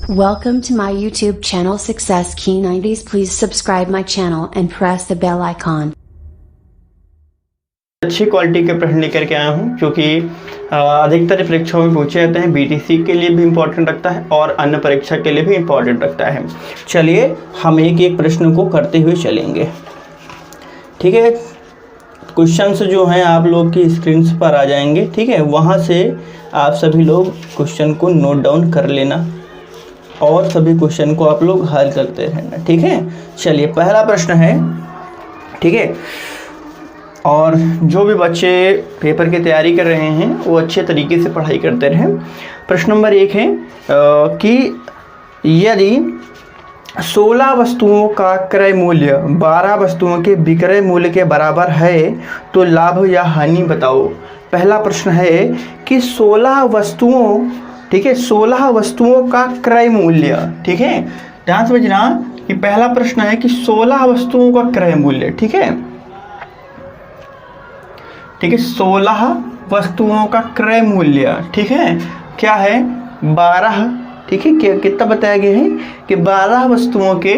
Welcome to my YouTube channel Success Key 90s. Please subscribe my channel and press the bell icon. अच्छी quality के प्रश्न लेकर के आया हूँ क्योंकि अधिकतर परीक्षाओं में पूछे जाते हैं। बीटीसी के लिए भी इम्पोर्टेंट रखता है और अन्य परीक्षा के लिए भी इम्पोर्टेंट रखता है। चलिए हम एक एक प्रश्न को करते हुए चलेंगे, ठीक है। क्वेश्चंस जो हैं आप लोग की स्क्रीन पर आ जाएंगे, ठीक है। वहाँ से आप सभी लोग क्वेश्चन को नोट डाउन कर लेना और सभी क्वेश्चन को आप लोग हल करते रहना, ठीक है। चलिए पहला प्रश्न है, ठीक है। और जो भी बच्चे पेपर की तैयारी कर रहे हैं वो अच्छे तरीके से पढ़ाई करते रहें। प्रश्न नंबर 1 है कि यदि 16 वस्तुओं का क्रय मूल्य 12 वस्तुओं के विक्रय मूल्य के बराबर है तो लाभ या हानि बताओ। पहला प्रश्न है कि 16 वस्तुओं, ठीक है, 16 वस्तुओं का क्रय मूल्य, ठीक है। ध्यान समझना कि पहला प्रश्न है कि 16 वस्तुओं का क्रय मूल्य, ठीक है, ठीक है। 16 वस्तुओं का क्रय मूल्य, ठीक है, क्या है 12, ठीक है। कितना बताया गया है कि 12 वस्तुओं के,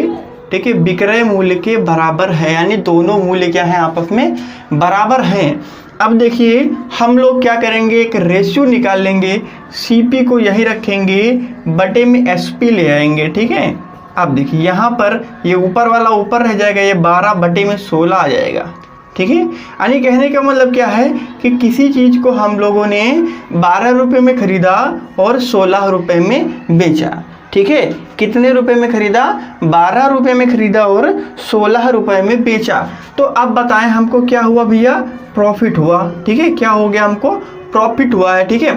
ठीक है, विक्रय मूल्य के बराबर है, यानी दोनों मूल्य क्या है आपस में बराबर हैं। अब देखिए हम लोग क्या करेंगे, एक रेशियो निकाल लेंगे, सीपी को यही रखेंगे, बटे में एसपी ले आएंगे, ठीक है। अब देखिए यहाँ पर ये ऊपर वाला ऊपर रह जाएगा, ये 12 बटे में 16 आ जाएगा, ठीक है। यानी कहने का मतलब क्या है कि किसी चीज़ को हम लोगों ने 12 रुपये में खरीदा और 16 रुपये में बेचा, ठीक है। कितने रुपए में खरीदा, 12 रुपये में खरीदा और 16 रुपये में बेचा। तो अब बताएं हमको क्या हुआ भैया, प्रॉफिट हुआ, ठीक है। क्या हो गया, हमको प्रॉफिट हुआ है, ठीक है।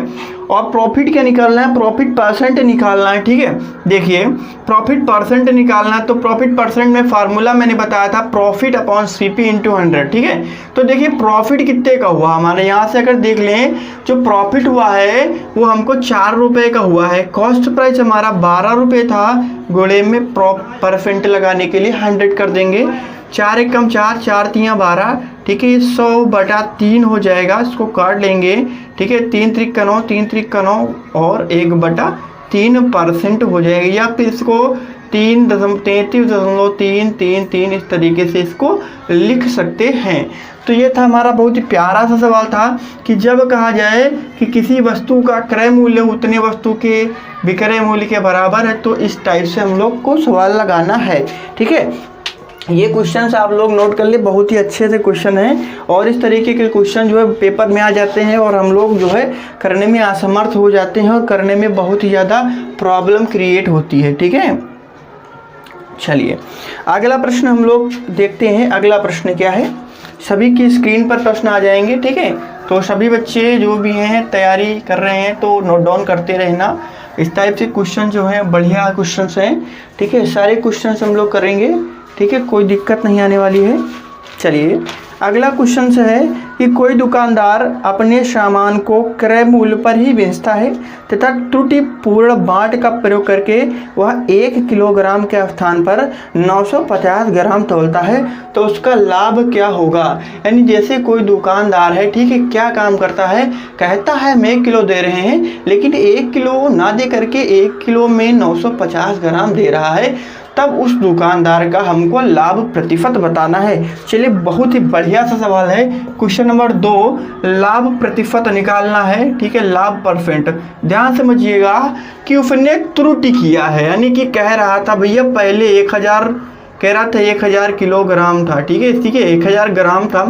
और प्रॉफिट क्या निकालना है, प्रॉफिट परसेंट निकालना है, ठीक है। देखिए प्रॉफिट परसेंट निकालना है तो प्रॉफिट परसेंट में फार्मूला मैंने बताया था प्रॉफिट अपॉन सीपी इंटू 100, ठीक है। तो देखिए प्रॉफिट कितने का हुआ हमारे, यहाँ से अगर देख लें जो प्रॉफिट हुआ है वो हमको 4 रुपये का हुआ है। कॉस्ट प्राइस हमारा 12 रुपये था, गुणे में परसेंट लगाने के लिए 100 कर देंगे। 4 एकम 4, 4 तियाँ 12, ठीक है। 100 बटा 3 हो जाएगा, इसको काट लेंगे, ठीक है। 3 त्रिक का 9, 3 त्रिक का 9 और 1 बटा 3% हो जाएगा, या फिर इसको 33.333 इस तरीके से इसको लिख सकते हैं। तो ये था हमारा बहुत ही प्यारा सा सवाल था कि जब कहा जाए कि किसी वस्तु का क्रय मूल्य उतने वस्तु के विक्रय मूल्य के बराबर है तो इस टाइप से हम लोग को सवाल लगाना है, ठीक है। ये क्वेश्चन आप लोग नोट कर ले, बहुत ही अच्छे से क्वेश्चन हैं और इस तरीके के क्वेश्चन जो है पेपर में आ जाते हैं और हम लोग जो है करने में असमर्थ हो जाते हैं और करने में बहुत ही ज़्यादा प्रॉब्लम क्रिएट होती है, ठीक है। चलिए अगला प्रश्न हम लोग देखते हैं। अगला प्रश्न क्या है, सभी की स्क्रीन पर प्रश्न आ जाएंगे, ठीक है। तो सभी बच्चे जो भी हैं तैयारी कर रहे हैं तो नोट डाउन करते रहना। इस टाइप से क्वेश्चन जो है बढ़िया क्वेश्चन हैं, ठीक है। सारे क्वेश्चन हम लोग करेंगे, ठीक है, कोई दिक्कत नहीं आने वाली है। चलिए अगला क्वेश्चन है कि कोई दुकानदार अपने सामान को क्रय मूल्य पर ही बेचता है तथा त्रुटिपूर्ण बाट का प्रयोग करके वह 1 किलोग्राम के स्थान पर 950 ग्राम तौलता है तो उसका लाभ क्या होगा। यानी जैसे कोई दुकानदार है, ठीक है, क्या काम करता है, कहता है मैं 1 किलो दे रहे हैं लेकिन 1 किलो ना दे करके 1 किलो में 950 ग्राम दे रहा है, तब उस दुकानदार का हमको लाभ प्रतिशत बताना है। चलिए बहुत ही बढ़िया सा सवाल है। क्वेश्चन नंबर 2 लाभ प्रतिशत निकालना है, ठीक है, लाभ परसेंट। ध्यान समझिएगा कि उसने त्रुटि किया है, यानी कि कह रहा था भैया पहले 1000 कह रहा था 1000 किलोग्राम था, ठीक है, ठीक है, 1000 ग्राम था,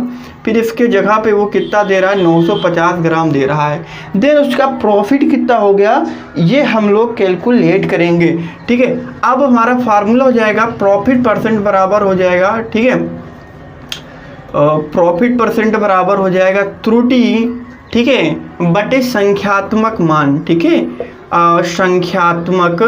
फिर इसके जगह पे वो कितना दे रहा है, 950 ग्राम दे रहा है। देन उसका प्रॉफिट कितना हो गया ये हम लोग कैलकुलेट करेंगे, ठीक है। अब हमारा फार्मूला हो जाएगा प्रॉफिट परसेंट बराबर हो जाएगा, ठीक है, प्रॉफिट परसेंट बराबर हो जाएगा त्रुटि, ठीक है, बटे संख्यात्मक मान, ठीक है, संख्यात्मक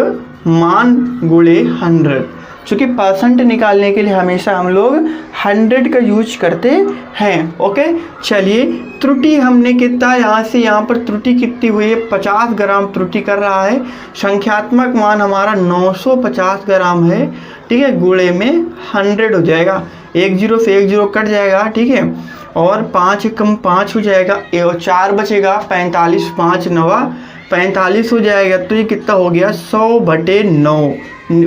मान गुणे 100। चूँकि परसेंट निकालने के लिए हमेशा हम लोग 100 का यूज करते हैं, ओके। चलिए त्रुटि हमने कितना, यहाँ से यहाँ पर त्रुटि कितनी हुई है, 50 ग्राम त्रुटि कर रहा है। संख्यात्मक मान हमारा 950 ग्राम है, ठीक है, गुणे में 100 हो जाएगा। 1 0 से 1 0 कट जाएगा, ठीक है, और 5 कम 5 हो जाएगा, 4 बचेगा, 45 5 9 45 हो जाएगा, तो ये कितना हो गया 100/9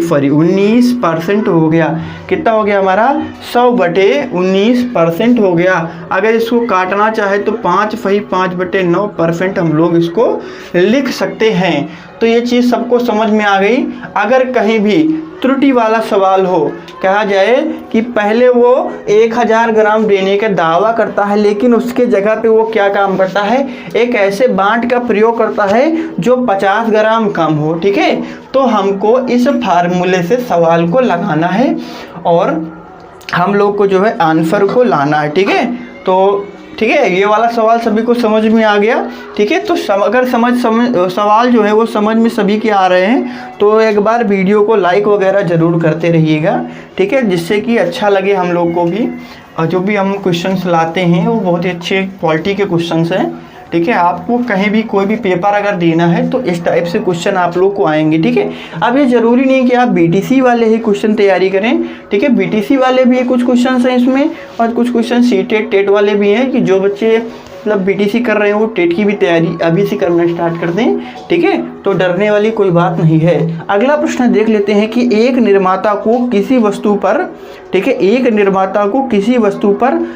सॉरी 19% हो गया। कितना हो गया हमारा 100/19% हो गया। अगर इसको काटना चाहे तो 5/5/9% हम लोग इसको लिख सकते हैं। तो ये चीज़ सबको समझ में आ गई। अगर कहीं भी त्रुटि वाला सवाल हो, कहा जाए कि पहले वो 1000 ग्राम देने का दावा करता है, लेकिन उसके जगह पे वो क्या काम करता है, एक ऐसे बांट का प्रयोग करता है जो 50 ग्राम कम हो, ठीक है, तो हमको इस फार्मूले से सवाल को लगाना है और हम लोग को जो है आंसर को लाना है, ठीक है। तो ठीक है, ये वाला सवाल सभी को समझ में आ गया, ठीक है। तो अगर सवाल जो है वो समझ में सभी के आ रहे हैं तो एक बार वीडियो को लाइक वगैरह ज़रूर करते रहिएगा, ठीक है, जिससे कि अच्छा लगे हम लोग को भी। और जो भी हम क्वेश्चंस लाते हैं वो बहुत ही अच्छे क्वालिटी के क्वेश्चंस हैं, ठीक है। आपको कहीं भी कोई भी पेपर अगर देना है तो इस टाइप से क्वेश्चन आप लोग को आएंगे, ठीक है। अब ये ज़रूरी नहीं कि आप बीटीसी वाले ही क्वेश्चन तैयारी करें, ठीक है। बीटीसी वाले भी कुछ क्वेश्चन हैं इसमें और कुछ क्वेश्चन सीटेट टेट वाले भी हैं कि जो बच्चे मतलब बीटीसी कर रहे हैं वो टेट की भी तैयारी अभी से करना स्टार्ट कर दें, ठीक है। तो डरने वाली कोई बात नहीं है। अगला प्रश्न देख लेते हैं कि एक निर्माता को किसी वस्तु पर, ठीक है, एक निर्माता को किसी वस्तु पर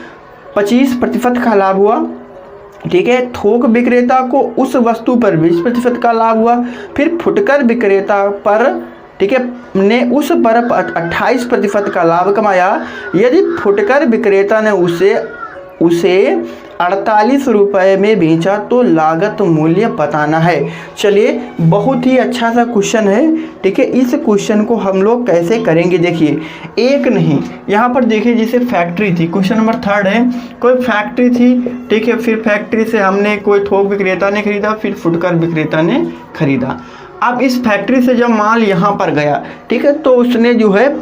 25% का लाभ हुआ, ठीक है। थोक विक्रेता को उस वस्तु पर 20% का लाभ हुआ। फिर फुटकर विक्रेता पर, ठीक है, ने उस पर 28% का लाभ कमाया। यदि फुटकर विक्रेता ने उसे 48 रुपये में बेचा तो लागत मूल्य बताना है। चलिए, बहुत ही अच्छा सा क्वेश्चन है, ठीक है। इस क्वेश्चन को हम लोग कैसे करेंगे, देखिए, एक नहीं, यहाँ पर देखिए जैसे फैक्ट्री थी, क्वेश्चन नंबर 3 है, कोई फैक्ट्री थी, ठीक है। फिर फैक्ट्री से हमने कोई थोक विक्रेता ने खरीदा, फिर फुटकर विक्रेता ने खरीदा। अब इस फैक्ट्री से जब माल यहाँ पर गया, ठीक है, तो उसने जो है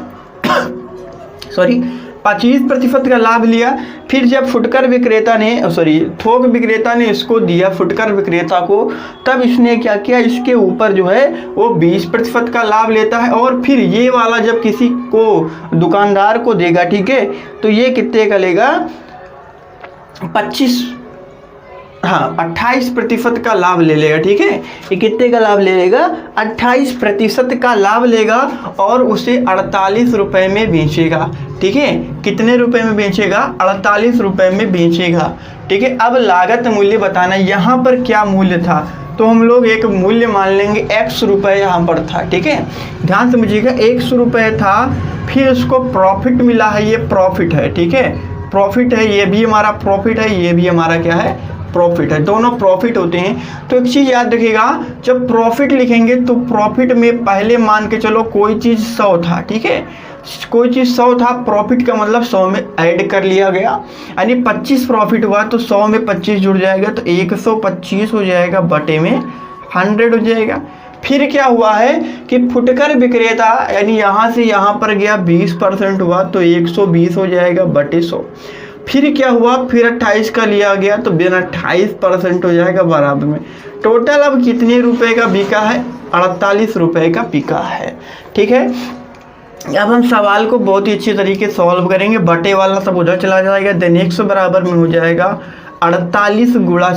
सॉरी 25% का लाभ लिया। फिर जब फुटकर विक्रेता ने थोक विक्रेता ने इसको दिया फुटकर विक्रेता को, तब इसने क्या किया, इसके ऊपर जो है वो 20% का लाभ लेता है। और फिर ये वाला जब किसी को दुकानदार को देगा, ठीक है, तो ये कितने का लेगा 28% का लाभ ले लेगा, ठीक है। ये कितने का लाभ ले लेगा 28% का लाभ लेगा और उसे 48 रुपये में बेचेगा, ठीक है। कितने रुपए में बेचेगा 48 रुपये में बेचेगा, ठीक है। अब लागत मूल्य बताना, यहाँ पर क्या मूल्य था, तो हम लोग एक मूल्य मान लेंगे x रुपये यहाँ पर था, ठीक है। ध्यान समझिएगा, x रुपये था, फिर उसको प्रॉफिट मिला है, ये प्रॉफिट है, ठीक है, प्रॉफिट है, ये भी हमारा प्रॉफिट है, ये भी हमारा क्या है प्रॉफिट है, दोनों प्रॉफिट होते हैं। तो एक चीज़ याद रखिएगा, जब प्रॉफिट लिखेंगे तो प्रॉफिट में पहले मान के चलो कोई चीज़ 100 था, ठीक है, कोई चीज़ 100 था, प्रॉफिट का मतलब 100 में ऐड कर लिया गया, यानी 25 प्रॉफिट हुआ तो 100 में 25 जुड़ जाएगा, तो 125 हो जाएगा, बटे में 100 हो जाएगा। फिर क्या हुआ है कि फुटकर विक्रेता यानी यहाँ से यहाँ पर गया 20% हुआ तो 120 हो जाएगा, बटे 100। फिर क्या हुआ, फिर 28 का लिया गया तो 28% हो जाएगा, बराबर में। टोटल अब कितने रुपए का बिका है, 48 रुपये का बिका है, ठीक है। अब हम सवाल को बहुत ही अच्छे तरीके से सॉल्व करेंगे। बटे वाला सब उधर चला जाएगा, देन 100 बराबर में हो जाएगा 48 गुणा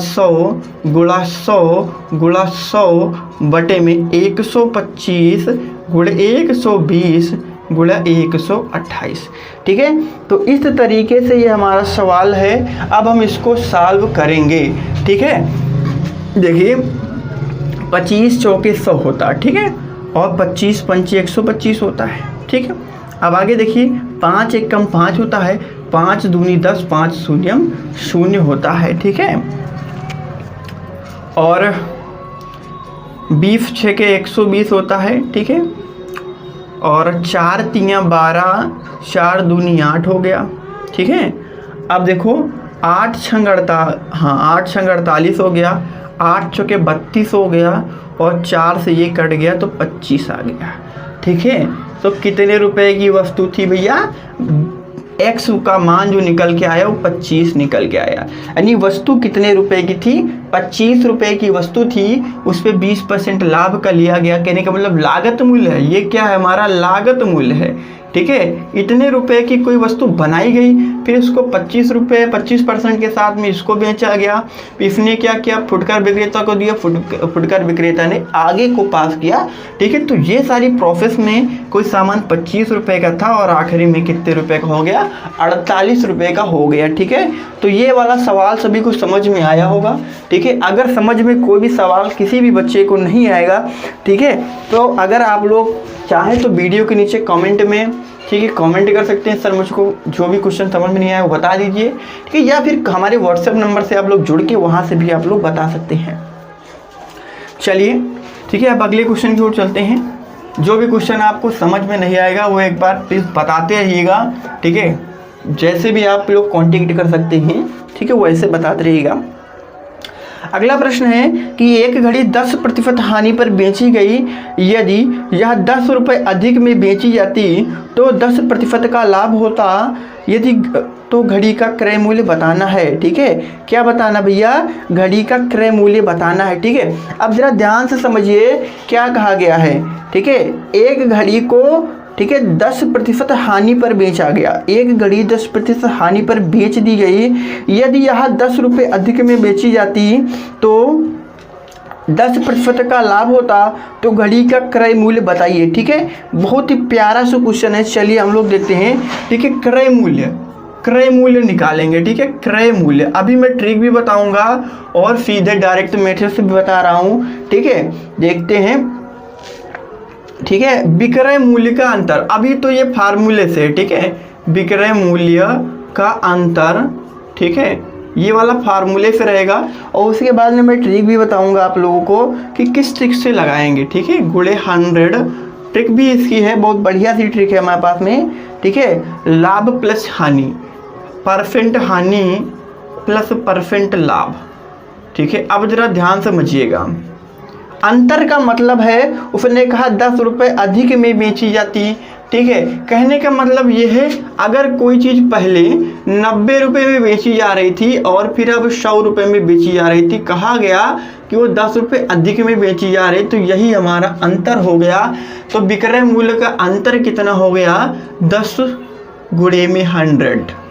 100 बटे में 125 गुणे 120 गुणा 128, ठीक है। तो इस तरीके से ये हमारा सवाल है। अब हम इसको सॉल्व करेंगे, ठीक है। देखिए 25 चौके 100 होता है, ठीक है, और 25 पंचे 125 होता है, ठीक है। अब आगे देखिए 5 एक कम 5 होता है, 5 दूनी 10, 5 शून्यम 0 होता है, ठीक है। और 20 छके 120 होता है, ठीक है। और 4 तियाँ 12, 4 दूनी 8 हो गया, ठीक है। अब देखो 8 छंग 48 हो गया, 8 चौके 32 हो गया और 4 से ये कट गया तो 25 आ गया, ठीक है। तो कितने रुपए की वस्तु थी भैया, x का मान जो निकल के आया वो 25 निकल के आया, यानी वस्तु कितने रुपए की थी, 25 रुपए की वस्तु थी, उस पर 20% लाभ का लिया गया। कहने का मतलब लागत मूल्य है, ये क्या है हमारा लागत मूल्य है, ठीक है, इतने रुपए की कोई वस्तु बनाई गई, फिर इसको 25 रुपये 25% के साथ में इसको बेचा गया। इसने क्या किया, फुटकर विक्रेता को दिया, फुटकर विक्रेता ने आगे को पास किया। ठीक है, तो ये सारी प्रोसेस में कोई सामान 25 रुपये का था और आखिरी में कितने रुपए का हो गया, 48 रुपये का हो गया। ठीक है, तो ये वाला सवाल सभी को समझ में आया होगा। ठीक है, अगर समझ में कोई भी सवाल किसी भी बच्चे को नहीं आएगा, ठीक है, तो अगर आप लोग चाहें तो वीडियो के नीचे कमेंट में, ठीक है, कमेंट कर सकते हैं, सर मुझको जो भी क्वेश्चन समझ में नहीं आया वो बता दीजिए। ठीक है, या फिर हमारे व्हाट्सएप नंबर से आप लोग जुड़ के वहाँ से भी आप लोग बता सकते हैं। चलिए, ठीक है, अब अगले क्वेश्चन की ओर चलते हैं। जो भी क्वेश्चन आपको समझ में नहीं आएगा वो एक बार प्लीज़ बताते रहिएगा। ठीक है, जैसे भी आप लोग कॉन्टेक्ट कर सकते हैं, ठीक है, वैसे बताते रहिएगा। अगला प्रश्न है कि एक घड़ी 10% हानि पर बेची गई, यदि यह 10 रुपये अधिक में बेची जाती तो 10% का लाभ होता, यदि तो घड़ी का क्रय मूल्य बताना है। ठीक है, क्या बताना भैया, घड़ी का क्रय मूल्य बताना है। ठीक है, अब जरा ध्यान से समझिए क्या कहा गया है। ठीक है, एक घड़ी को, ठीक है, 10% हानि पर बेचा गया, एक घड़ी 10% हानि पर बेच दी गई, यदि यह 10 रुपये अधिक में बेची जाती तो 10% का लाभ होता, तो घड़ी का क्रय मूल्य बताइए। ठीक है, बहुत ही प्यारा सा क्वेश्चन है। चलिए हम लोग देखते हैं। ठीक है, क्रय मूल्य निकालेंगे। ठीक है, क्रय मूल्य, अभी मैं ट्रिक भी बताऊंगा और सीधे डायरेक्ट मेथड से भी बता रहा हूँ। ठीक है, देखते हैं। ठीक है, विक्रय मूल्य का अंतर, अभी तो ये फार्मूले से, ठीक है, विक्रय मूल्य का अंतर, ठीक है, ये वाला फार्मूले से रहेगा। और उसके बाद में मैं ट्रिक भी बताऊंगा आप लोगों को कि किस ट्रिक से लगाएंगे। ठीक है, गुणे 100 ट्रिक भी इसकी है, बहुत बढ़िया सी ट्रिक है हमारे पास में। ठीक है, लाभ प्लस हानि, परसेंट हानि प्लस परसेंट लाभ। ठीक है, अब जरा ध्यान समझिएगा। अंतर का मतलब है, उसने कहा 10 रुपये अधिक में बेची जाती। ठीक है, कहने का मतलब ये है, अगर कोई चीज़ पहले 90 रुपये में बेची जा रही थी और फिर अब 100 रुपये में बेची जा रही थी, कहा गया कि वो 10 रुपये अधिक में बेची जा रही, तो यही हमारा अंतर हो गया। तो विक्रय मूल्य का अंतर कितना हो गया, 10 गुणे में 100।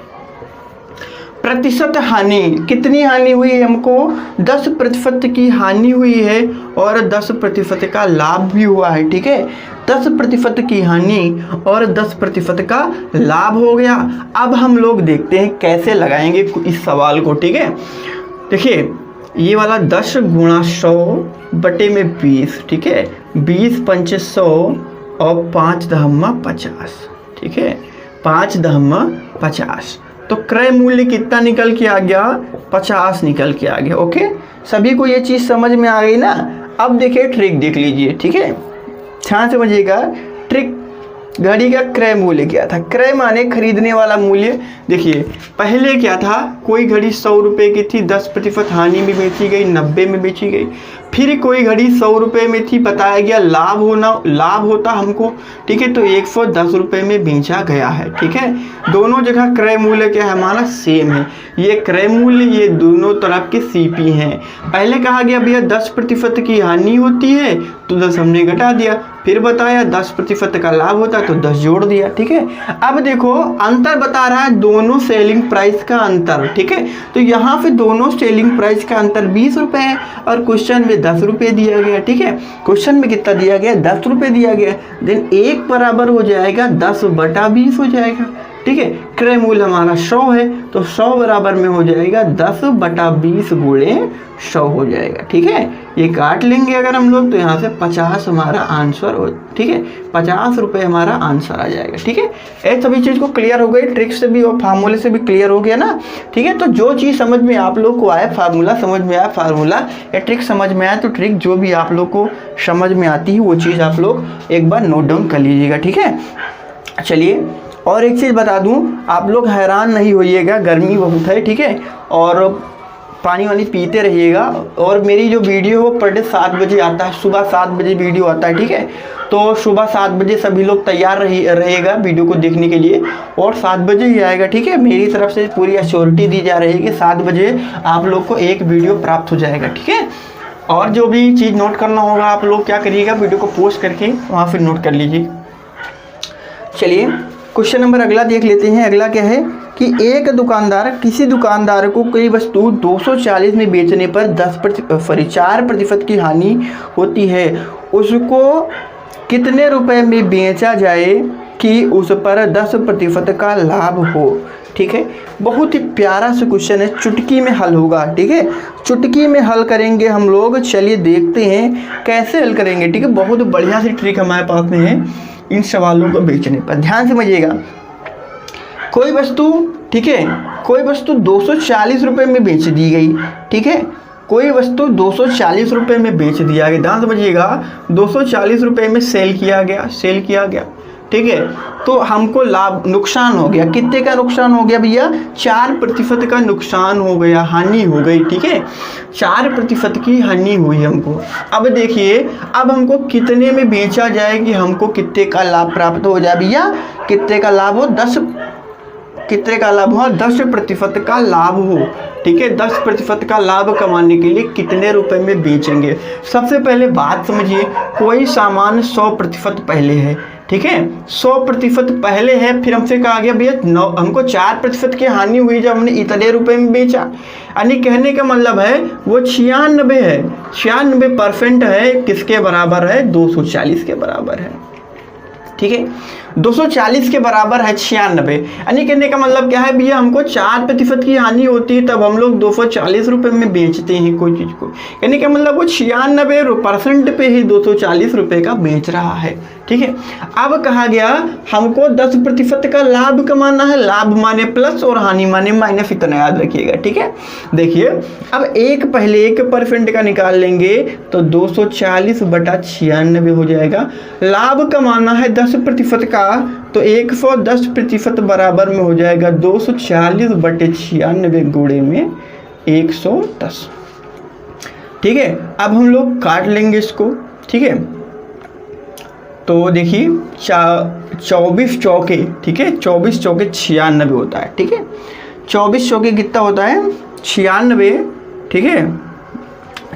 प्रतिशत हानि, कितनी हानि हुई है हमको, 10% की हानि हुई है और 10% का लाभ भी हुआ है। ठीक है, 10% की हानि और 10% का लाभ हो गया। अब हम लोग देखते हैं कैसे लगाएंगे इस सवाल को। ठीक है, देखिए ये वाला 10 गुणा 100 बटे में 20, ठीक है, 20 पंचे 100 और 5 दहम्मा 50। ठीक है, 5 दहम्मा 50, तो क्रय मूल्य कितना निकल के आ गया, 50 निकल के आ गया। ओके, सभी को ये चीज़ समझ में आ गई ना। अब देखिए ट्रिक देख लीजिए। ठीक है, ध्यान से समझिएगा। ट्रिक, घड़ी का क्रय मूल्य क्या था, क्रय माने खरीदने वाला मूल्य। देखिए पहले क्या था, कोई घड़ी 100 रुपये की थी, 10% हानि में बेची गई, 90 में बेची गई। फिर कोई घड़ी 100 रुपये में थी, बताया गया लाभ होता हमको। ठीक है, तो 110 रुपये में बेचा गया है। ठीक है, दोनों जगह क्रय मूल्य क्या है हमारा, सेम है। ये क्रय मूल्य, ये दोनों तरफ के सीपी हैं। पहले कहा गया भैया 10% की हानि होती है तो 10 हमने घटा दिया, फिर बताया 10% का लाभ होता है तो 10 जोड़ दिया। ठीक है, अब देखो अंतर बता रहा है, दोनों सेलिंग प्राइस का अंतर। ठीक है, तो यहाँ पे दोनों सेलिंग प्राइस का अंतर 20 रुपये है और क्वेश्चन में 10 रुपये दिया गया। ठीक है, क्वेश्चन में कितना दिया गया, 10 रुपये दिया गया। देन 1 बराबर हो जाएगा 10/20 हो जाएगा। ठीक है, क्रय मूल्य हमारा 100 है तो 100 बराबर में हो जाएगा 10/20 गुणे 100 हो जाएगा। ठीक है, ये काट लेंगे अगर हम लोग तो यहाँ से 50 हमारा आंसर हो। ठीक है, 50 रुपये हमारा आंसर आ जाएगा। ठीक है, ये सभी चीज़ को क्लियर हो गई, ट्रिक से भी और फार्मूले से भी क्लियर हो गया ना। ठीक है, तो जो चीज़ समझ में आप लोग को आए, फार्मूला समझ में आया फार्मूला, या ट्रिक समझ में आया तो ट्रिक, जो भी आप लोग को समझ में आती है वो चीज़ आप लोग एक बार नोट डाउन कर लीजिएगा। ठीक है, चलिए और एक चीज़ बता दूं, आप लोग हैरान नहीं होइएगा, गर्मी बहुत है। ठीक है, और पानी वानी पीते रहिएगा। और मेरी जो वीडियो है पर डे 7 बजे आता है, सुबह 7 बजे वीडियो आता है। ठीक है, तो सुबह 7 बजे सभी लोग तैयार रहिएगा वीडियो को देखने के लिए, और 7 बजे ही आएगा। ठीक है, मेरी तरफ से पूरी एश्योरिटी दी जा रही है कि 7 बजे आप लोग को एक वीडियो प्राप्त हो जाएगा। ठीक है, और जो भी चीज़ नोट करना होगा आप लोग क्या करिएगा, वीडियो को पोस्ट करके वहाँ फिर नोट कर लीजिए। चलिए क्वेश्चन नंबर अगला देख लेते हैं। अगला क्या है कि एक दुकानदार किसी दुकानदार को कोई वस्तु 240 में बेचने पर 4% की हानि होती है, उसको कितने रुपए में बेचा जाए कि उस पर 10% का लाभ हो। ठीक है, बहुत ही प्यारा सा क्वेश्चन है, चुटकी में हल होगा। ठीक है, चुटकी में हल करेंगे हम लोग। चलिए देखते हैं कैसे हल करेंगे। ठीक है, बहुत बढ़िया सी ट्रिक हमारे पास में है इन सवालों को बेचने पर। ध्यान समझिएगा, कोई वस्तु, ठीक है, कोई वस्तु 240 रुपये में बेच दी गई। ठीक है, कोई वस्तु 240 रुपये में बेच दिया गया। ध्यान समझिएगा, 240 रुपये में सेल किया गया। ठीक है, तो हमको लाभ नुकसान हो गया। कितने का नुकसान हो गया भैया? 4% का नुकसान हो गया, हानि हो गई। ठीक है, 4% की हानि हुई हमको। अब देखिए, अब हमको कितने में बेचा जाए कि हमको कितने का लाभ प्राप्त हो जाए भैया? कितने का लाभ हो? 10% का लाभ हो। ठीक है, 10% का लाभ कमाने के लिए कितने रुपए में बेचेंगे? सबसे पहले बात समझिए, कोई सामान 100% पहले है। ठीक है, 100% पहले है, फिर हमसे कहा गया भैया हमको 4% की हानि हुई जब हमने इतने रुपए में बेचा। यानी कहने का मतलब है वो 96 है, 96% है। किसके बराबर है? 240 के बराबर है। ठीक है, 240 के बराबर है 96। यानी कहने का मतलब क्या है भैया? हमको 4% की हानि होती है तब हम लोग 240 रुपये में बेचते हैं कोई चीज़ को। यानी कि मतलब वो 96% पे ही 240 रुपये का बेच रहा है। ठीक है, अब कहा गया हमको 10% का लाभ कमाना है। लाभ माने प्लस और हानि माने माइनस, इतना याद रखिएगा। ठीक है, देखिए अब पहले 1% का निकाल लेंगे तो 240/96 हो जाएगा। लाभ कमाना है 10% का, तो 110% बराबर में हो जाएगा 240/96 गुणे में 110। ठीक है, अब हम लोग काट लेंगे इसको। ठीक है, तो देखिए 24 चौके, ठीक है, 24 चौके 96 होता है। ठीक है, 24 चौके कितना होता है? 96। ठीक है,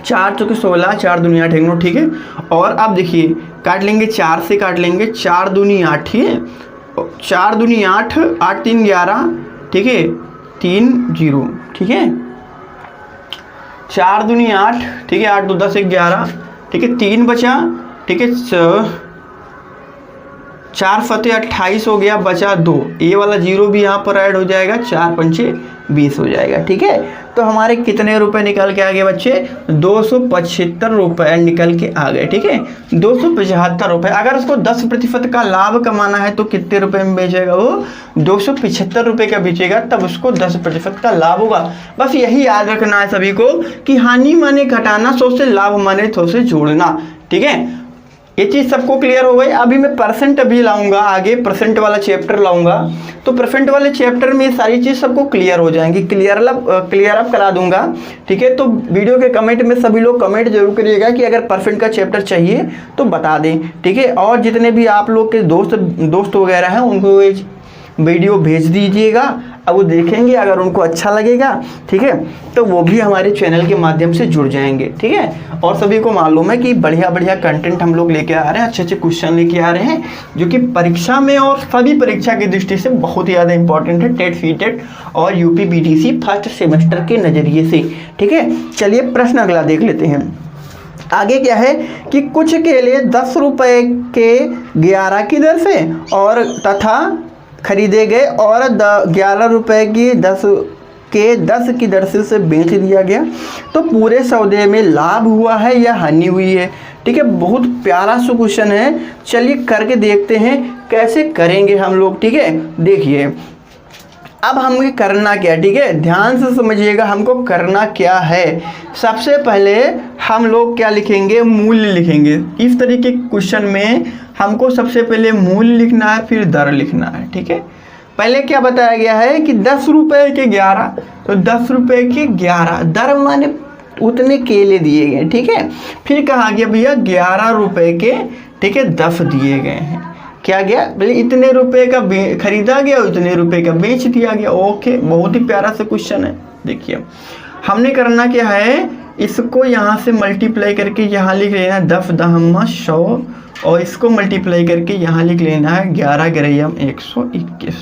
4 चौके 16, 4 दूनी 8 1। ठीक है, और अब देखिए काट लेंगे, 4 से काट लेंगे, 4 दूनी 8। ठीक है, 4 दूनी 8, 8 3 11। ठीक है, 3 0। ठीक है, 4 दूनी 8। ठीक है, 8 2 10 1 11। ठीक है, 3 बचा। ठीक है, 4 फते 28 हो गया, बचा 2। ये वाला 0 भी यहाँ पर ऐड हो जाएगा, 4 पंचे 20 हो जाएगा। ठीक है, तो हमारे कितने रुपए निकल के आ गए बच्चे? 275 रुपए निकल के आ गए। ठीक है, 275 रुपए। अगर उसको 10% का लाभ कमाना है तो कितने रुपए में बेचेगा? वो 275 रुपए का बेचेगा, तब उसको 10% का लाभ होगा। बस यही याद रखना है सभी को कि हानि माने घटाना, 100 से लाभ माने 100 से जोड़ना। ठीक है, ये चीज़ सबको क्लियर हो गई। अभी मैं परसेंट अभी लाऊंगा, आगे परसेंट वाला चैप्टर लाऊंगा, तो परसेंट वाले चैप्टर में सारी चीज़ सबको क्लियर हो जाएंगी, क्लियर अप करा दूंगा। ठीक है, तो वीडियो के कमेंट में सभी लोग कमेंट जरूर करिएगा कि अगर परसेंट का चैप्टर चाहिए तो बता दें। ठीक है, और जितने भी आप लोग के दोस्त वगैरह हैं उनको ये वीडियो भेज दीजिएगा, अब वो देखेंगे, अगर उनको अच्छा लगेगा, ठीक है, तो वो भी हमारे चैनल के माध्यम से जुड़ जाएंगे। ठीक है, और सभी को मालूम है कि बढ़िया बढ़िया कंटेंट हम लोग लेके आ रहे हैं, अच्छे अच्छे क्वेश्चन लेके आ रहे हैं, जो कि परीक्षा में और सभी परीक्षा की दृष्टि से बहुत ही ज़्यादा इंपॉर्टेंट है, टेट, सीटेट और यूपी बीटीसी फर्स्ट सेमेस्टर के नज़रिए से। ठीक है, चलिए प्रश्न अगला देख लेते हैं। आगे क्या है कि कुछ केले 10 रुपये के 11 की दर से और तथा खरीदे गए और 11 रुपये की 10 की दर से बेच दिया गया, तो पूरे सौदे में लाभ हुआ है या हानि हुई है? ठीक है, बहुत प्यारा सा क्वेश्चन है। चलिए करके देखते हैं कैसे करेंगे हम लोग। ठीक है, देखिए अब हमें करना क्या है। ठीक है, ध्यान से समझिएगा, हमको करना क्या है। सबसे पहले हम लोग क्या लिखेंगे? मूल्य लिखेंगे। इस तरीके के क्वेश्चन में हमको सबसे पहले मूल्य लिखना है, फिर दर लिखना है। ठीक है, पहले क्या बताया गया है कि 10 रुपये के 11, तो 10 रुपये के 11, दर माने उतने केले दिए गए। ठीक है, फिर कहा गया भैया 11 रुपये के, ठीक है, 10 दिए गए हैं। क्या गया? भले इतने रुपए का खरीदा गया, उतने रुपए का बेच दिया गया। ओके, बहुत ही प्यारा सा क्वेश्चन है। देखिए हमने करना क्या है इसको यहाँ से मल्टीप्लाई करके यहाँ लिख लेना 10 दहम्मा 100 और इसको मल्टीप्लाई करके यहाँ लिख लेना है 11 ग्राम 121।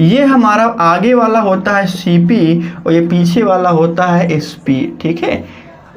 ये हमारा आगे वाला होता है CP और ये पीछे वाला होता है SP। ठीक है,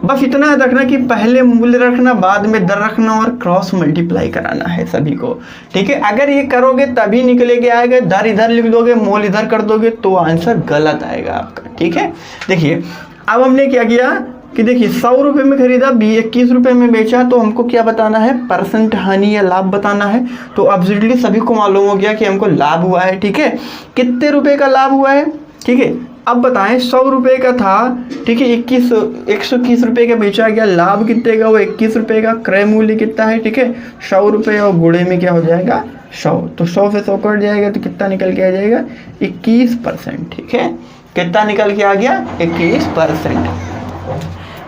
बस इतना याद रखना कि पहले मूल्य रखना, बाद में दर रखना और क्रॉस मल्टीप्लाई कराना है सभी को। ठीक है, अगर ये करोगे तभी निकले के आएगा, दर इधर लिख दोगे मोल इधर कर दोगे तो आंसर गलत आएगा आपका। ठीक है, देखिए अब हमने क्या किया कि देखिए 100 रुपये में खरीदा 21 रुपये में बेचा, तो हमको क्या बताना है, परसेंट हानि या लाभ बताना है। तो ऑब्वियसली सभी को मालूम हो गया कि हमको लाभ हुआ है। ठीक है, कितने रुपए का लाभ हुआ है। ठीक है, अब बताएं 100 रुपये का था, ठीक है, 121 रुपये का बेचा गया, लाभ कितने का, वो 21 रुपये का, क्रय मूल्य कितना है, ठीक है 100 रुपये और गुणे में क्या हो जाएगा 100, तो 100 से 100 कट जाएगा तो कितना निकल के आ जाएगा 21%। ठीक है, कितना निकल के आ गया 21%।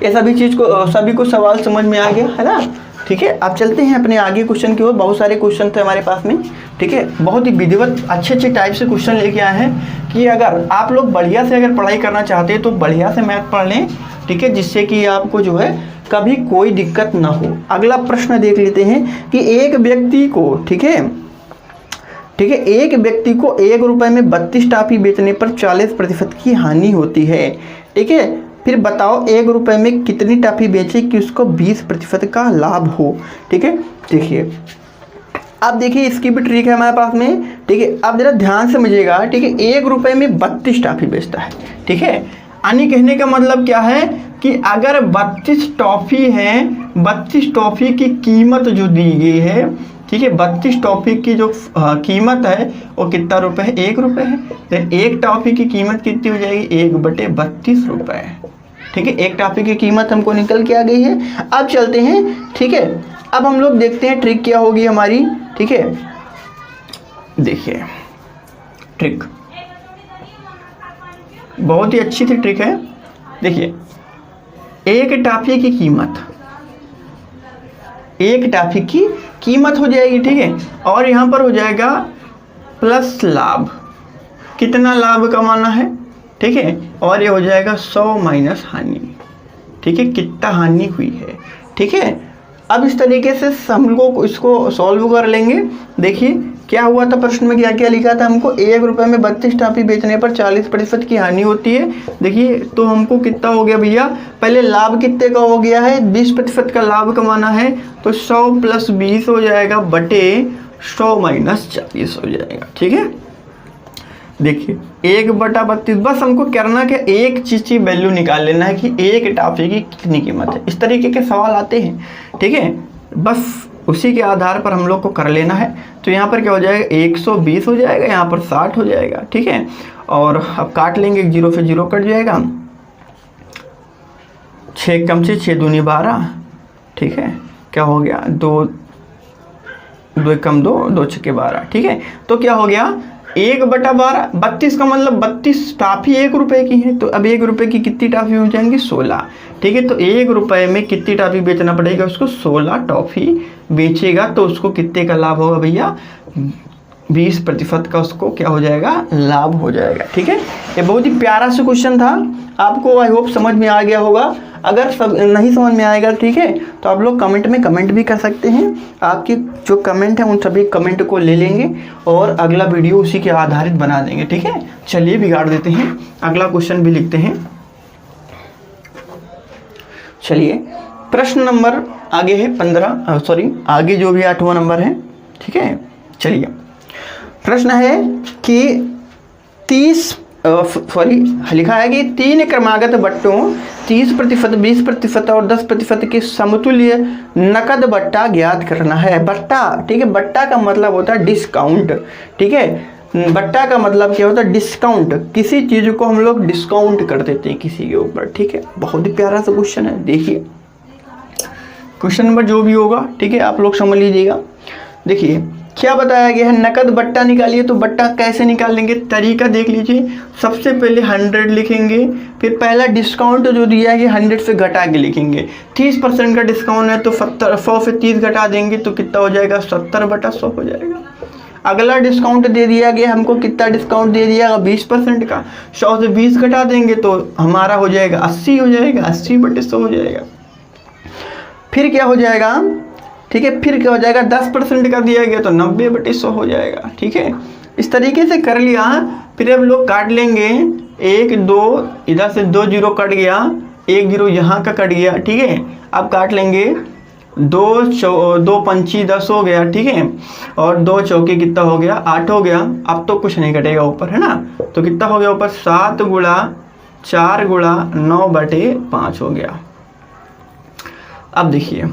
ये सभी को सवाल समझ में आ गया है ना। ठीक है, अब चलते हैं अपने आगे क्वेश्चन की ओर। बहुत सारे क्वेश्चन थे हमारे पास में। ठीक है, बहुत ही विधिवत अच्छे टाइप से क्वेश्चन लेके आए हैं कि अगर आप लोग बढ़िया से अगर पढ़ाई करना चाहते हैं तो बढ़िया से मैथ पढ़ लें। ठीक है, जिससे कि आपको जो है कभी कोई दिक्कत ना हो। अगला प्रश्न देख लेते हैं कि एक व्यक्ति को, ठीक है, एक व्यक्ति को 1 रुपये में 32 टॉफी बेचने पर 40% की हानि होती है। ठीक है, फिर बताओ 1 रुपये में कितनी टॉफी बेचे कि उसको 20% का लाभ हो। ठीक है, देखिए अब देखिए इसकी भी ट्रिक है हमारे पास में। ठीक है, अब जरा ध्यान से समझिएगा। ठीक है, 1 रुपये में 32 टॉफी बेचता है। ठीक है, यानी कहने का मतलब क्या है कि अगर 32 टॉफी हैं, 32 टॉफी की कीमत जो दी गई है, ठीक है, 32 टॉफी की जो कीमत है वो कितना रुपए है, 1 रुपये है। तो एक टॉफी की कीमत कितनी हो जाएगी, 1/32 रुपये। ठीक है, एक टॉफी की कीमत हमको निकल के आ गई है। अब चलते हैं। ठीक है, अब हम लोग देखते हैं ट्रिक क्या होगी हमारी। ठीक है, देखिए ट्रिक बहुत ही अच्छी सी ट्रिक है। देखिए एक टॉफी की कीमत हो जाएगी। ठीक है, और यहाँ पर हो जाएगा प्लस लाभ, कितना लाभ कमाना है। ठीक है, और ये हो जाएगा 100 माइनस हानि। ठीक है, कितना हानि हुई है। ठीक है, अब इस तरीके से हम लोग इसको सॉल्व कर लेंगे। देखिए क्या हुआ था, प्रश्न में क्या क्या लिखा था हमको, 1 रुपये में 32 टॉफी बेचने पर 40% की हानि होती है। देखिए तो हमको कितना हो गया भैया, पहले लाभ कितने का हो गया है, 20% का लाभ कमाना है, तो 100 + 20 हो जाएगा बटे 100 माइनस 40 हो जाएगा। ठीक है, देखिए 1/32, बस हमको करना क्या, एक चीज़ की वैल्यू निकाल लेना है कि एक टॉफी की कितनी कीमत है। इस तरीके के सवाल आते हैं। ठीक है, बस उसी के आधार पर हम लोग को कर लेना है। तो यहाँ पर क्या हो जाएगा, 120 हो जाएगा, यहाँ पर 60 हो जाएगा। ठीक है, और अब काट लेंगे, 0 से 0 कट जाएगा, 6 कम से 6 दूनी 12। ठीक है, क्या हो गया, 2 कम 2, 2 छक्के 12। ठीक है, तो क्या हो गया 1/12, 32 का मतलब 32 टॉफी 1 रुपये की है। तो अब 1 रुपये की कितनी टॉफी हो जाएंगी, 16। ठीक है, तो 1 रुपये में कितनी टॉफी बेचना पड़ेगा उसको, 16 टॉफी बेचेगा तो उसको कितने का लाभ होगा भैया, 20% का उसको क्या हो जाएगा, लाभ हो जाएगा। ठीक है, ये बहुत ही प्यारा सा क्वेश्चन था, आपको आई होप समझ में आ गया होगा। अगर सब नहीं समझ में आएगा, ठीक है, तो आप लोग कमेंट में कमेंट भी कर सकते हैं। आपके जो कमेंट है उन सभी कमेंट को ले लेंगे और अगला वीडियो उसी के आधारित बना देंगे। ठीक है, चलिए बिगाड़ देते हैं, अगला क्वेश्चन भी लिखते हैं। चलिए प्रश्न नंबर आगे है 15, सॉरी आगे जो भी 8वां नंबर है। ठीक है, चलिए प्रश्न है कि 30 लिखा है कि 3 क्रमागत बट्टों 30%, 20% और 10% के समतुल्य नकद बट्टा ज्ञात करना है। बट्टा, ठीक है, बट्टा का मतलब होता है डिस्काउंट। ठीक है, बट्टा का मतलब क्या होता है, डिस्काउंट, किसी चीज़ को हम लोग डिस्काउंट कर देते हैं किसी के ऊपर। ठीक है, बहुत ही प्यारा सा क्वेश्चन है। देखिए क्वेश्चन नंबर जो भी होगा, ठीक है, आप लोग समझ लीजिएगा। देखिए क्या बताया गया है, नकद बट्टा निकालिए। तो बट्टा कैसे निकालेंगे, तरीका देख लीजिए। सबसे पहले 100 लिखेंगे, फिर पहला डिस्काउंट जो दिया है 100 से घटा के लिखेंगे। 30% का डिस्काउंट है तो 100 से 30 घटा देंगे तो कितना हो जाएगा, 70/100 हो जाएगा। अगला डिस्काउंट दे दिया गया हमको, कितना डिस्काउंट दे दिया 20% का। 100 से 20 घटा देंगे तो हमारा हो जाएगा 80 हो जाएगा, 80/100 हो जाएगा। फिर क्या हो जाएगा, ठीक है, फिर क्या हो जाएगा 10% का दिया गया तो 90/100 हो जाएगा। ठीक है, इस तरीके से कर लिया। फिर अब लोग काट लेंगे, 1 2 इधर से 2 0 कट गया, 1 0 यहाँ का कट गया। ठीक है, अब काट लेंगे, 2 पंची 10 हो गया। ठीक है, और 2 चौके कितना हो गया 8 हो गया। अब तो कुछ नहीं कटेगा ऊपर, है ना, तो कितना हो गया ऊपर 7 गुणा 4 गुणा 9/5 हो गया। अब देखिए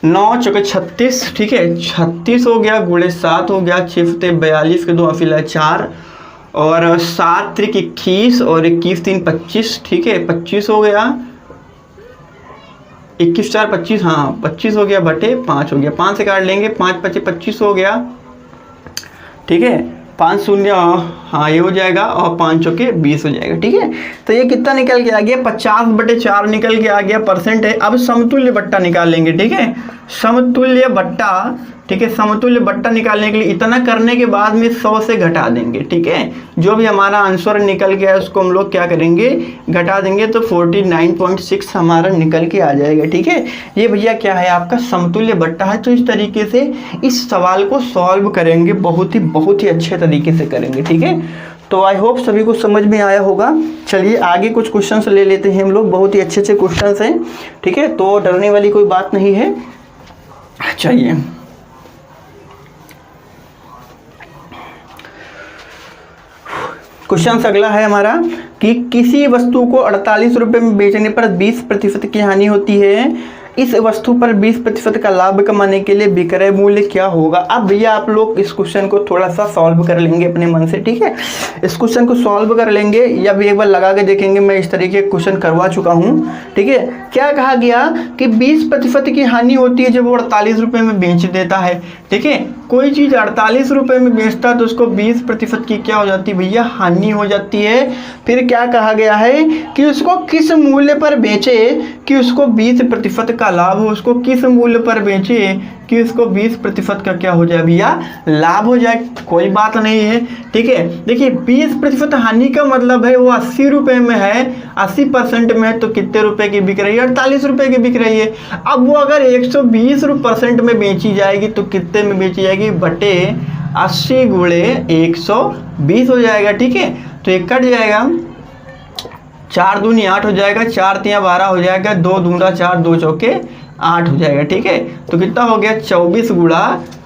9 चौके 36, ठीक है, 36 हो गया, गुणे 7 हो गया, 6 42 के 2 अफिला 4 और 7 त्रिक 21 और 21 3 25। ठीक है, 25 हो गया, 21 4 25, हाँ 25 हो गया बटे 5 हो गया। 5 से काट लेंगे, 5 5 25 हो गया। ठीक है, 5 शून्य, हाँ ये हो जाएगा, और 5 चौके 20 हो जाएगा। ठीक है, तो ये कितना निकल के आ गया 50/4 निकल के आ गया, परसेंट है। अब समतुल्य बट्टा निकाल लेंगे। ठीक है, समतुल्य बट्टा, ठीक है, समतुल्य बट्टा निकालने के लिए इतना करने के बाद में 100 से घटा देंगे। ठीक है, जो भी हमारा आंसर निकल गया उसको हम लोग क्या करेंगे, घटा देंगे, तो 49.6 हमारा निकल के आ जाएगा। ठीक है, ये भैया क्या है आपका समतुल्य बट्टा है। तो इस तरीके से इस सवाल को सॉल्व करेंगे, बहुत ही अच्छे तरीके से करेंगे। ठीक है, तो आई होप सभी को समझ में आया होगा। चलिए आगे कुछ क्वेश्चंस ले लेते हैं हम लोग, बहुत ही अच्छे क्वेश्चंस हैं। ठीक है, तो डरने वाली कोई बात नहीं है। चलिए क्वेश्चन अगला है हमारा कि किसी वस्तु को 48 रुपये में बेचने पर 20% की हानि होती है। इस वस्तु पर 20% का लाभ कमाने के लिए विक्रय मूल्य क्या होगा। अब भैया आप लोग इस क्वेश्चन को थोड़ा सा सॉल्व कर लेंगे अपने मन से। ठीक है, इस क्वेश्चन को सॉल्व कर लेंगे या भी एक बार लगा के देखेंगे। मैं इस तरीके के क्वेश्चन करवा चुका हूँ। ठीक है, क्या कहा गया कि 20% की हानि होती है जब वो 48 रुपये में बेच देता है। ठीक है, कोई चीज़ 48 रुपये में बेचता है तो उसको 20% की क्या हो जाती है भैया, हानि हो जाती है। फिर क्या कहा गया है कि उसको किस मूल्य पर बेचे कि उसको 20% का लाभ हो, उसको किस मूल्य पर बेचे कि उसको 20% का क्या हो जाए भैया, लाभ हो जाए। कोई बात नहीं है। ठीक है, देखिए 20% हानि का मतलब है वो 80 रुपये में है, 80% में है तो कितने रुपए की बिक रही है, 48 रुपये की बिक रही है। अब वो अगर 120% में बेची जाएगी तो कितने में बेची जाएगी, बटे 80 गुणे 120 हो जाएगा। ठीक है, तो ये कट जाएगा, 4 दूनी 8 हो जाएगा, 4 तिया 12 हो जाएगा, 2 दूना 4, 2 चौके 8 हो जाएगा। ठीक है, तो कितना हो गया 24 गुणा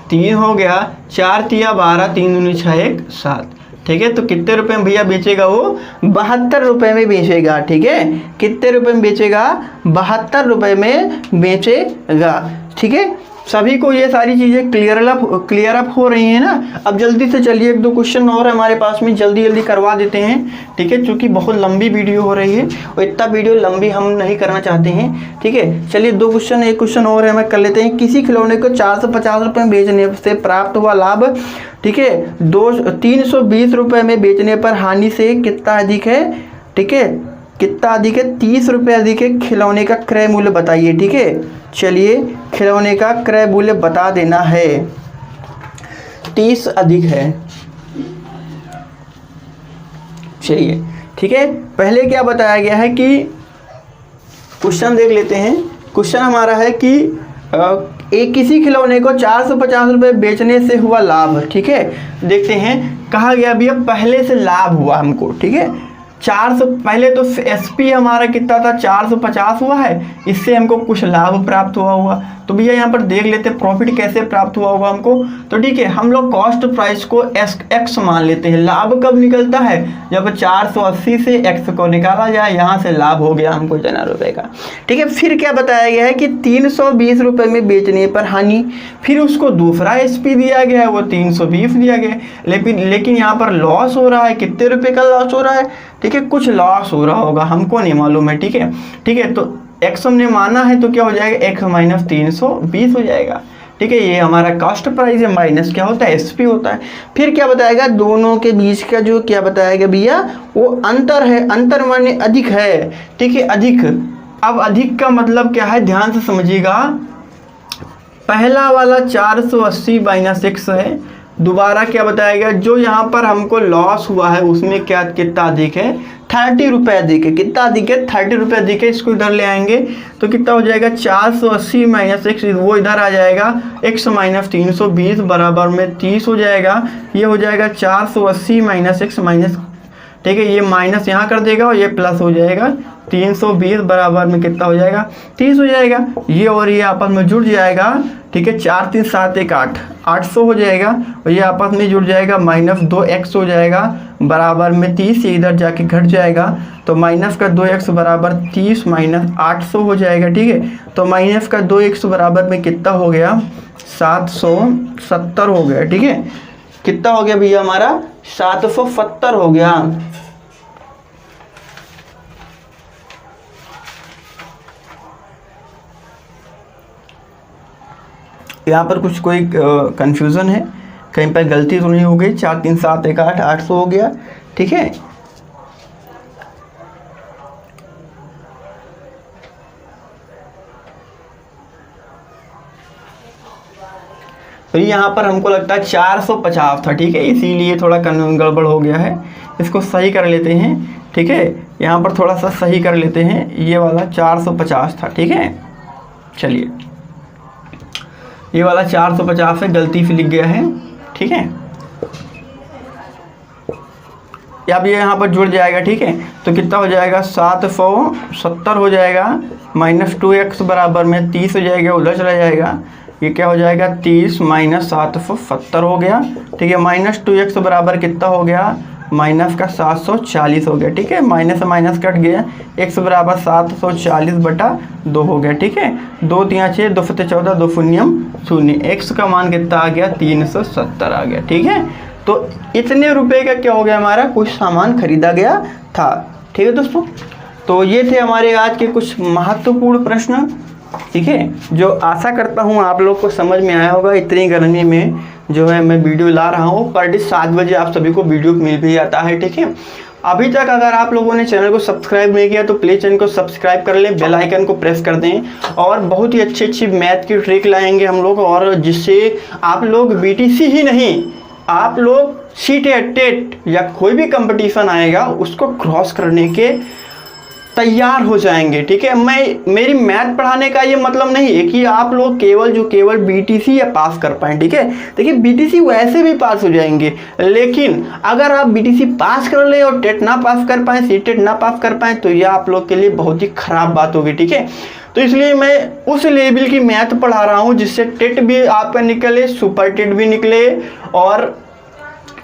3 हो गया, 4 तिया 12, 3 दूनी 6 1 7। ठीक है, तो कितने रुपए में भैया बेचेगा वो, 72 रुपये में बेचेगा। ठीक है, कितने रुपए में बेचेगा, 72 रुपये में बेचेगा। ठीक है, सभी को ये सारी चीज़ें क्लियर अप हो रही हैं ना। अब जल्दी से चलिए 1 2 क्वेश्चन और हमारे पास में जल्दी करवा देते हैं। ठीक है, क्योंकि बहुत लंबी वीडियो हो रही है और इतना वीडियो लंबी हम नहीं करना चाहते हैं। ठीक है, चलिए 2 क्वेश्चन, 1 क्वेश्चन और है, हमें कर लेते हैं। किसी खिलौने को 450 रुपये में बेचने से प्राप्त हुआ लाभ, ठीक है, 320 रुपये में बेचने पर हानि से कितना अधिक है। ठीक है, कितना अधिक है, 30 रुपये अधिक है। खिलौने का क्रय मूल्य बताइए। ठीक है, चलिए खिलौने का क्रय मूल्य बता देना है। 30 अधिक है। चलिए ठीक है, पहले क्या बताया गया है कि क्वेश्चन देख लेते हैं। क्वेश्चन हमारा है कि एक किसी खिलौने को 450 रुपये बेचने से हुआ लाभ। ठीक है, देखते हैं, कहा गया भैया पहले से लाभ हुआ हमको। ठीक है, 400 पहले तो एसपी हमारा कितना था, 450 हुआ है, इससे हमको कुछ लाभ प्राप्त हुआ। तो भैया यहाँ पर देख लेते हैं प्रॉफिट कैसे प्राप्त हुआ होगा हमको। तो ठीक है, हम लोग कॉस्ट प्राइस को एक्स मान लेते हैं। लाभ कब निकलता है, जब 480 से एक्स को निकाला जाए, यहाँ से लाभ हो गया हमको इतना रुपये का। ठीक है, फिर क्या बताया गया है कि 320 रुपये में बेचने पर हानि, फिर उसको दूसरा एसपी दिया गया है, वो 320 दिया गया है। लेकिन यहाँ पर लॉस हो रहा है, कितने रुपये का लॉस हो रहा है। ठीक है, कुछ लॉस हो रहा होगा, हमको नहीं मालूम है। ठीक है, तो एक्स हमने माना है तो क्या हो जाएगा, एक्स माइनस 320 हो जाएगा। ठीक है, ये हमारा कॉस्ट प्राइस है, माइनस क्या होता है, एसपी होता है। फिर क्या बताएगा, दोनों के बीच का जो क्या बताएगा भैया, वो अंतर है। अंतर माने अधिक है। ठीक है, अधिक। अब अधिक का मतलब क्या है, ध्यान से समझिएगा। पहला वाला 480 माइनस एक्स है, दोबारा क्या बताया गया, जो यहाँ पर हमको लॉस हुआ है उसमें क्या कितना अधिक है, 30 रुपये अधिक है। कितना अधिक है, 30 रुपये अधिक है। इसको इधर ले आएंगे तो कितना हो जाएगा, 480 माइनस x, वो इधर आ जाएगा, x माइनस 320 बराबर में 30 हो जाएगा। ये हो जाएगा 480 माइनस x माइनस, ठीक है, ये माइनस यहाँ कर देगा और ये प्लस हो जाएगा, 320 बराबर में कितना हो जाएगा, 30 हो जाएगा। ये और ये आपस में जुड़ जाएगा, ठीक है, 4 3 7 1 8, 800 हो जाएगा और ये आपस में जुड़ जाएगा, माइनस 2x हो जाएगा बराबर में 30, ये इधर जाके घट जाएगा तो माइनस का 2x बराबर 30 माइनस 800 हो जाएगा, ठीक है। तो माइनस का 2x बराबर में कितना हो गया, 770 हो गया, ठीक है। कितना हो गया भैया हमारा, 770 हो गया। यहाँ पर कुछ कोई कंफ्यूजन है, कहीं पर गलती तो नहीं हो गई, 4 3 7 1 8, 800 हो गया, ठीक है। तो यहाँ पर हमको लगता है 450 था, ठीक है, इसीलिए थोड़ा गड़बड़ हो गया है। इसको सही कर लेते हैं, ठीक है, यहाँ पर थोड़ा सा सही कर लेते हैं। ये वाला 450 था, ठीक है। चलिए, ये वाला 450 है, गलती से लिख गया है, ठीक है। अब ये यहाँ पर जुड़ जाएगा, ठीक है। तो कितना हो जाएगा, 770 हो जाएगा, माइनस 2x बराबर में 30 हो जाएगा, उधर चला जाएगा, ये क्या हो जाएगा, 30 माइनस 770 हो गया, ठीक है। माइनस 2x बराबर कितना हो गया, माइनस का 740 हो गया, ठीक है। माइनस से माइनस कट गया, x बराबर 740/2 हो गया, ठीक है। 2 3 6, 2 7 14, 2 0 0, x का मान कितना आ गया, 370 आ गया, ठीक है। तो इतने रुपए का क्या हो गया, हमारा कुछ सामान खरीदा गया था, ठीक है दोस्तों। तो ये थे हमारे आज के कुछ महत्वपूर्ण प्रश्न, ठीक है, जो आशा करता हूँ आप लोग को समझ में आया होगा। इतनी गर्मी में जो है मैं वीडियो ला रहा हूँ, पर डे 7 बजे आप सभी को वीडियो मिल भी जाता है, ठीक है। अभी तक अगर आप लोगों ने चैनल को सब्सक्राइब नहीं किया तो प्लीज़ चैनल को सब्सक्राइब कर लें, बेल आइकन को प्रेस कर दें, और बहुत ही अच्छी मैथ की ट्रिक लाएंगे हम लोग, और जिससे आप लोग BTC ही नहीं, आप लोग CTET टेट या कोई भी कंपटीशन आएगा उसको क्रॉस करने के तैयार हो जाएंगे, ठीक है। मेरी मैथ पढ़ाने का ये मतलब नहीं है कि आप लोग केवल BTC या पास कर पाएँ, ठीक है। देखिए, BTC वैसे भी पास हो जाएंगे, लेकिन अगर आप BTC पास कर ले और टेट ना पास कर पाएँ, CTET ना पास कर पाएँ, तो ये आप लोग के लिए बहुत ही खराब बात होगी, ठीक है। तो इसलिए मैं उस लेवल की मैथ पढ़ा रहा हूँ जिससे टेट भी आपका निकले, सुपर टेट भी निकले, और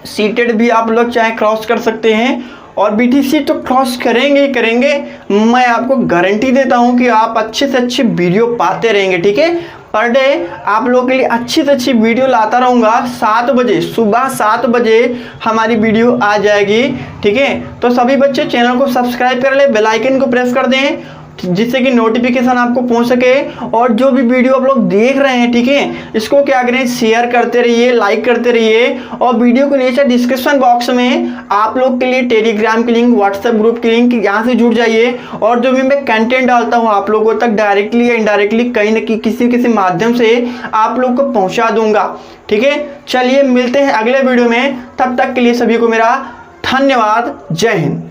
CTET भी आप लोग चाहे क्रॉस कर सकते हैं, और BTC तो क्रॉस करेंगे ही करेंगे। मैं आपको गारंटी देता हूं कि आप अच्छे से अच्छे वीडियो पाते रहेंगे, ठीक है। पर डे आप लोगों के लिए अच्छी से अच्छी वीडियो लाता रहूँगा। 7 बजे, सुबह 7 बजे हमारी वीडियो आ जाएगी, ठीक है। तो सभी बच्चे चैनल को सब्सक्राइब कर ले, बेल आइकन को प्रेस कर दें, जिससे कि नोटिफिकेशन आपको पहुंच सके, और जो भी वीडियो आप लोग देख रहे हैं, ठीक है, इसको क्या करें, शेयर करते रहिए, लाइक करते रहिए, और वीडियो के नीचे डिस्क्रिप्शन बॉक्स में आप लोग के लिए टेलीग्राम की लिंक, व्हाट्सएप ग्रुप की लिंक, यहाँ से जुड़ जाइए, और जो भी मैं कंटेंट डालता हूँ आप लोगों तक डायरेक्टली या इनडायरेक्टली कहीं न किसी माध्यम से आप लोग को पहुँचा दूंगा, ठीक है। चलिए, मिलते हैं अगले वीडियो में, तब तक के लिए सभी को मेरा धन्यवाद। जय हिंद।